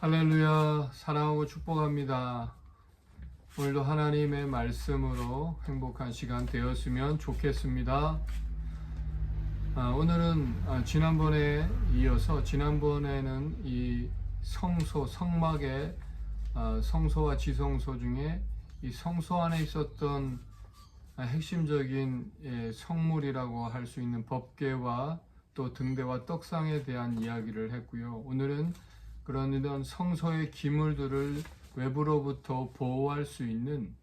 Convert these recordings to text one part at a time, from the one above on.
할렐루야, 사랑하고 축복합니다. 오늘도 하나님의 말씀으로 행복한 시간 되었으면 좋겠습니다. 오늘은 지난번에 이어서 지난번에는 이 성막의 성소와 지성소 중에 이 성소 안에 있었던 핵심적인 성물이라고 할 수 있는 법궤와 또 등대와 떡상에 대한 이야기를 했고요. 오늘은 이런 성소의 기물들을 외부로부터 보호할 수 있는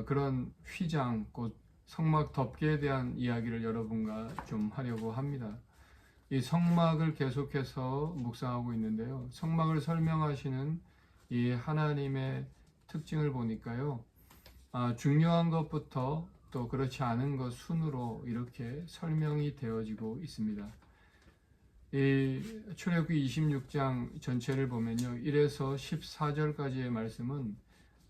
그런 휘장, 곧 성막 덮개에 대한 이야기를 여러분과 좀 하려고 합니다. 이 성막을 계속해서 묵상하고 있는데요. 성막을 설명하시는 이 하나님의 특징을 보니까요. 중요한 것부터 또 그렇지 않은 것 순으로 이렇게 설명이 되어지고 있습니다. 이 출애굽기 26장 전체를 보면요. 1에서 14절까지의 말씀은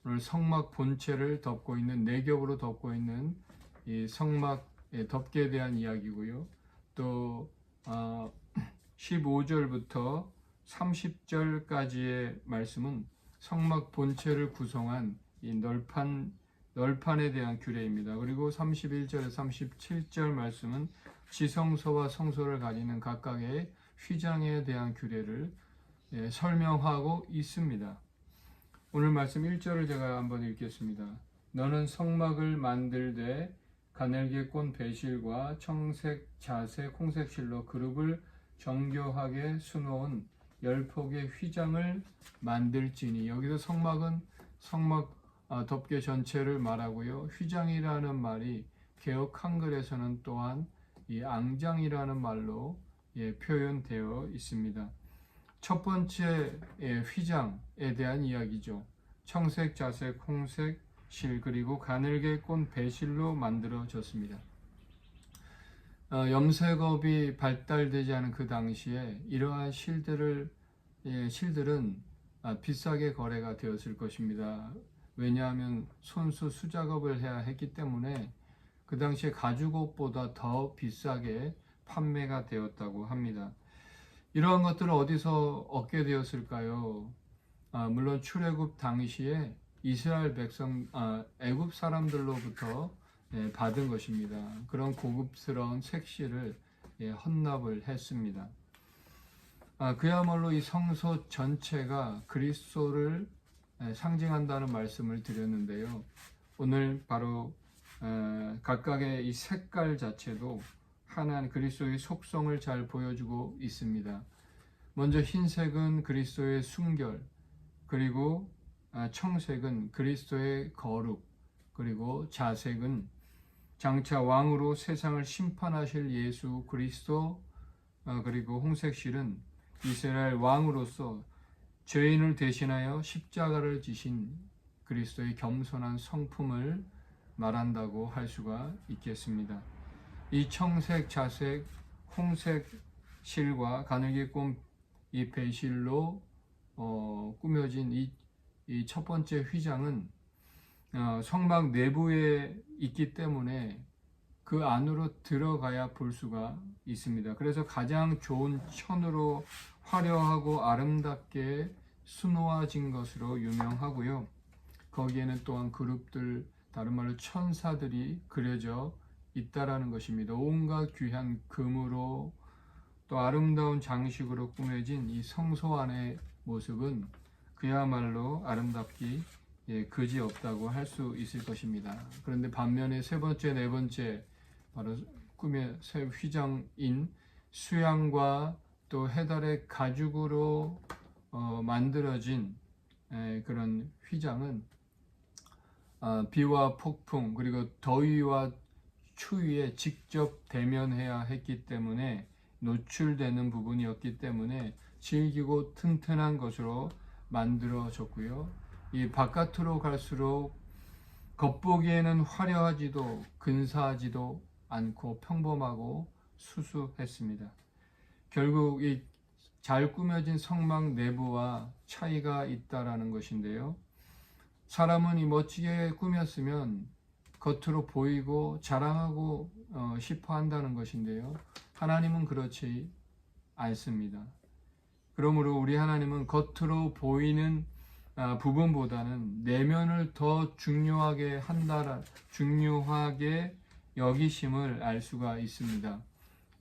오늘 성막 본체를 덮고 있는 네 겹으로 덮고 있는 이 성막의 덮개에 대한 이야기고요. 또 15절부터 30절까지의 말씀은 성막 본체를 구성한 이 널판에 대한 규례입니다. 그리고 31절에서 37절 말씀은 지성소와 성소를 가리는 각각의 휘장에 대한 규례를 설명하고 있습니다. 오늘 말씀 1절을 제가 한번 읽겠습니다. 너는 성막을 만들되 가늘게 꼰 배실과 청색, 자색, 홍색실로 그룹을 정교하게 수놓은 10폭의 휘장을 만들지니. 여기서 성막은 성막 덮개 전체를 말하고요. 휘장이라는 말이 개역 한글에서는 또한 이 앙장이라는 말로 표현되어 있습니다. 첫 번째 휘장에 대한 이야기죠. 청색, 자색, 홍색 실 그리고 가늘게 꼰 배실로 만들어졌습니다. 염색업이 발달되지 않은 그 당시에 이러한 실들은 비싸게 거래가 되었을 것입니다. 왜냐하면 손수 수작업을 해야 했기 때문에 그 당시에 가죽옷보다 더 비싸게 판매가 되었다고 합니다. 이러한 것들을 어디서 얻게 되었을까요? 물론 출애굽 당시에 이스라엘 백성, 애굽 사람들로부터 받은 것입니다. 그런 고급스러운 색실을 헌납을 했습니다. 그야말로 이 성소 전체가 그리스도를 상징한다는 말씀을 드렸는데요. 오늘 바로 각각의 이 색깔 자체도 하나님 그리스도의 속성을 잘 보여주고 있습니다. 먼저 흰색은 그리스도의 순결, 그리고 청색은 그리스도의 거룩, 그리고 자색은 장차 왕으로 세상을 심판하실 예수 그리스도, 그리고 홍색실은 이스라엘 왕으로서 죄인을 대신하여 십자가를 지신 그리스도의 겸손한 성품을 말한다고 할 수가 있겠습니다. 이 청색, 자색, 홍색 실과 가늘게 꼰 이 배실로 꾸며진 이 첫 번째 휘장은 성막 내부에 있기 때문에 그 안으로 들어가야 볼 수가 있습니다. 그래서 가장 좋은 천으로 화려하고 아름답게 수놓아진 것으로 유명하고요. 거기에는 또한 그룹들, 다른 말로 천사들이 그려져 있다라는 것입니다. 온갖 귀한 금으로 또 아름다운 장식으로 꾸며진 이 성소 안의 모습은 그야말로 아름답기 그지없다고 할 수 있을 것입니다. 그런데 반면에 세 번째, 네 번째 바로 꿈의 새 휘장인 수양과 또 해달의 가죽으로 만들어진 그런 휘장은 비와 폭풍 그리고 더위와 추위에 직접 대면해야 했기 때문에 노출되는 부분이었기 때문에 질기고 튼튼한 것으로 만들어졌고요. 이 바깥으로 갈수록 겉보기에는 화려하지도 근사하지도 않고 평범하고 수수했습니다. 결국 이 잘 꾸며진 성막 내부와 차이가 있다라는 것인데요. 사람은 이 멋지게 꾸몄으면 겉으로 보이고 자랑하고 싶어 한다는 것인데요. 하나님은 그렇지 않습니다. 그러므로 우리 하나님은 겉으로 보이는 부분보다는 내면을 더 중요하게 여기심을 알 수가 있습니다.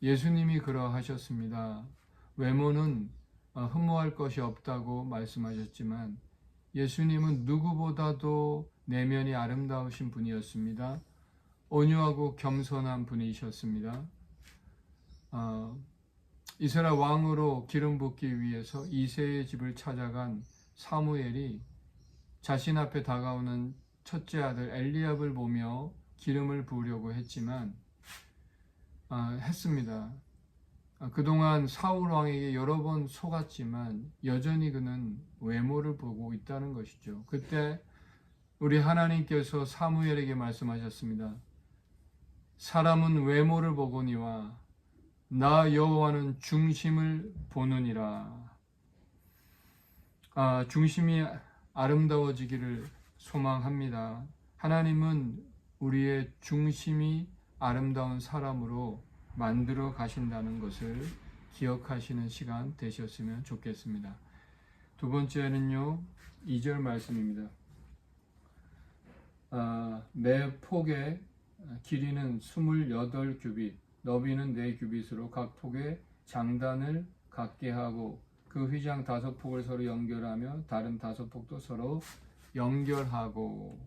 예수님이 그러하셨습니다. 외모는 흠모할 것이 없다고 말씀하셨지만 예수님은 누구보다도 내면이 아름다우신 분이었습니다. 온유하고 겸손한 분이셨습니다. 이스라엘 왕으로 기름 붓기 위해서 이새의 집을 찾아간 사무엘이 자신 앞에 다가오는 첫째 아들 엘리압을 보며 기름을 부으려고 했습니다. 그동안 사울 왕에게 여러 번 속았지만 여전히 그는 외모를 보고 있다는 것이죠. 그때 우리 하나님께서 사무엘에게 말씀하셨습니다. 사람은 외모를 보거니와 나 여호와는 중심을 보느니라. 중심이 아름다워지기를 소망합니다. 하나님은 우리의 중심이 아름다운 사람으로 만들어 가신다는 것을 기억하시는 시간 되셨으면 좋겠습니다. 두 번째는요, 2절 말씀입니다. 매 폭의 길이는 28규빗, 너비는 4규빗으로 각 폭에 장단을 갖게 하고 그 휘장 5폭을 서로 연결하며 다른 5폭도 서로 연결하고,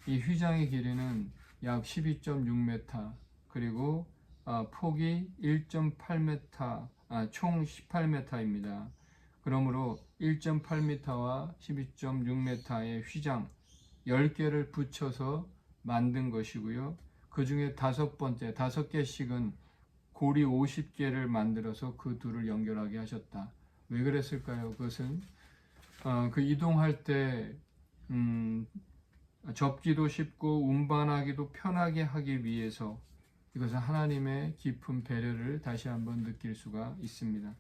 이 휘장의 길이는 약 12.6m, 그리고 폭이 1.8m, 총 18m입니다. 그러므로 1.8m와 12.6m의 휘장 10개를 붙여서 만든 것이고요. 그 중에 5개씩은 고리 50개를 만들어서 그 둘을 연결하게 하셨다. 왜 그랬을까요? 그것은 그 이동할 때 접기도 쉽고 운반하기도 편하게 하기 위해서, 이것은 하나님의 깊은 배려를 다시 한번 느낄 수가 있습니다.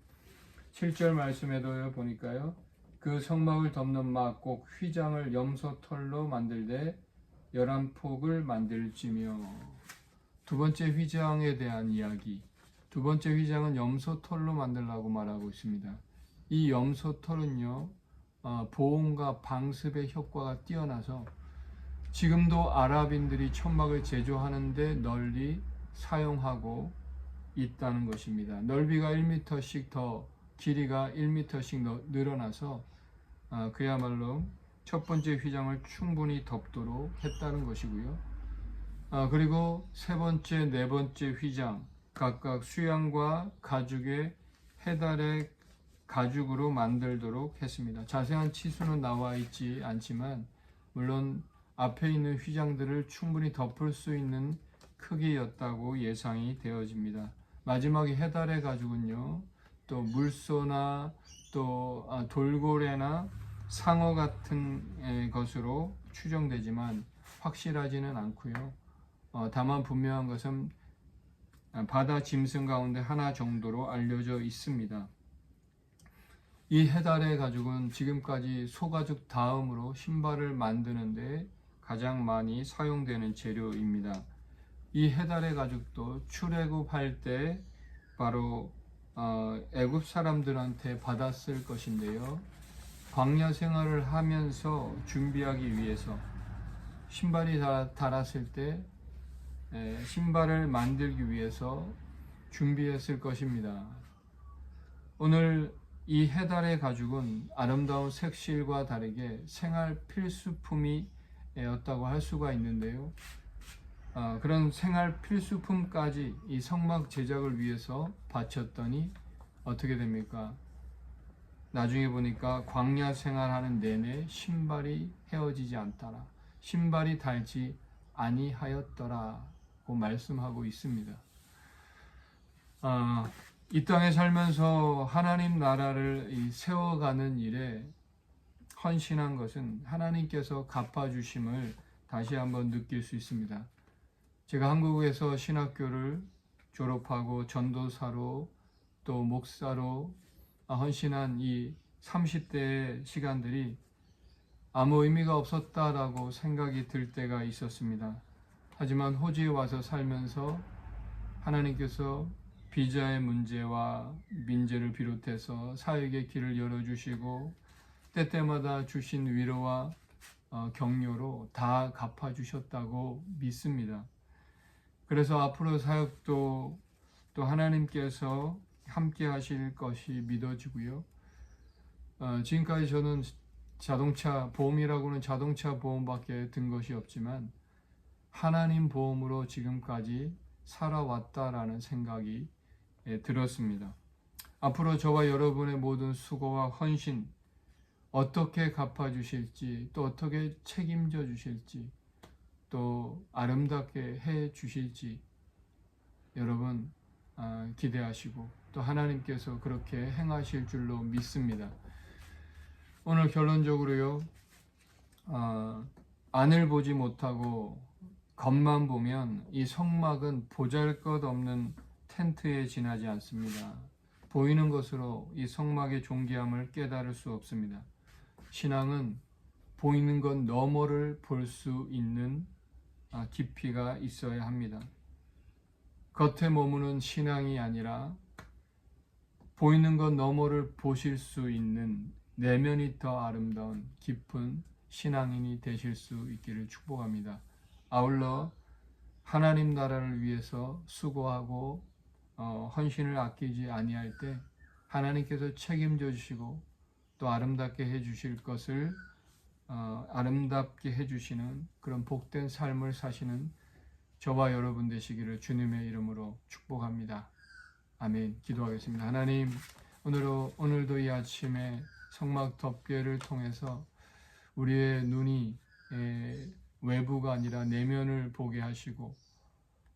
7절 말씀에도 보니까요, 그 성막을 덮는 막 꼭 휘장을 염소털로 만들되 11폭을 만들지며. 두 번째 휘장에 대한 이야기. 두 번째 휘장은 염소털로 만들라고 말하고 있습니다. 이 염소털은요, 보온과 방습의 효과가 뛰어나서 지금도 아랍인들이 천막을 제조하는데 널리 사용하고 있다는 것입니다. 넓이가 1m씩 더 길이가 1m씩 늘어나서 그야말로 첫 번째 휘장을 충분히 덮도록 했다는 것이고요. 그리고 세 번째, 네 번째 휘장 각각 수양과 가죽의 해달의 가죽으로 만들도록 했습니다. 자세한 치수는 나와 있지 않지만 물론 앞에 있는 휘장들을 충분히 덮을 수 있는 크기였다고 예상이 되어집니다. 마지막에 해달의 가죽은요, 또 물소나 또 돌고래나 상어 같은 것으로 추정되지만 확실하지는 않고요. 다만 분명한 것은 바다 짐승 가운데 하나 정도로 알려져 있습니다. 이 해달의 가죽은 지금까지 소가죽 다음으로 신발을 만드는데 가장 많이 사용되는 재료입니다. 이 해달의 가죽도 출애굽할 때 바로 애굽 사람들한테 받았을 것인데요. 광야 생활을 하면서 준비하기 위해서 신발이 닳았을 때 신발을 만들기 위해서 준비했을 것입니다. 오늘 이 해달의 가죽은 아름다운 색실과 다르게 생활 필수품이었다고 할 수가 있는데요. 그런 생활 필수품까지 이 성막 제작을 위해서 바쳤더니 어떻게 됩니까? 나중에 보니까 광야 생활하는 내내 신발이 헤어지지 않더라, 신발이 닳지 아니하였더라고 말씀하고 있습니다. 이 땅에 살면서 하나님 나라를 세워가는 일에 헌신한 것은 하나님께서 갚아주심을 다시 한번 느낄 수 있습니다. 제가 한국에서 신학교를 졸업하고 전도사로 또 목사로 헌신한 이 30대의 시간들이 아무 의미가 없었다라고 생각이 들 때가 있었습니다. 하지만 호주에 와서 살면서 하나님께서 비자의 문제와 민재를 비롯해서 사역의 길을 열어주시고 때때마다 주신 위로와 격려로 다 갚아주셨다고 믿습니다. 그래서 앞으로 사역도 또 하나님께서 함께 하실 것이 믿어지고요. 지금까지 저는 자동차 보험이라고는 자동차 보험밖에 든 것이 없지만 하나님 보험으로 지금까지 살아왔다라는 생각이 들었습니다. 앞으로 저와 여러분의 모든 수고와 헌신 어떻게 갚아주실지, 또 어떻게 책임져 주실지, 또 아름답게 해 주실지 여러분 기대하시고 또 하나님께서 그렇게 행하실 줄로 믿습니다. 오늘 결론적으로요, 안을 보지 못하고 겉만 보면 이 성막은 보잘것없는 텐트에 지나지 않습니다. 보이는 것으로 이 성막의 존귀함을 깨달을 수 없습니다. 신앙은 보이는 것 너머를 볼 수 있는 깊이가 있어야 합니다. 겉에 머무는 신앙이 아니라 보이는 것 너머를 보실 수 있는 내면이 더 아름다운 깊은 신앙인이 되실 수 있기를 축복합니다. 아울러 하나님 나라를 위해서 수고하고 헌신을 아끼지 아니할 때 하나님께서 책임져 주시고 또 아름답게 해주실 것을 아름답게 해주시는 그런 복된 삶을 사시는 저와 여러분 되시기를 주님의 이름으로 축복합니다. 아멘. 기도하겠습니다. 하나님, 오늘도 이 아침에 성막 덮개를 통해서 우리의 눈이 외부가 아니라 내면을 보게 하시고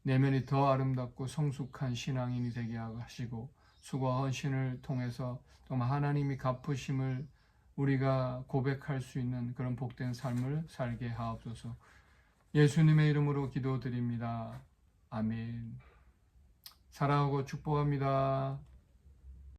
내면이 더 아름답고 성숙한 신앙인이 되게 하시고 수고와 헌신을 통해서 정말 하나님이 갚으심을 우리가 고백할 수 있는 그런 복된 삶을 살게 하옵소서. 예수님의 이름으로 기도드립니다. 아멘. 사랑하고 축복합니다.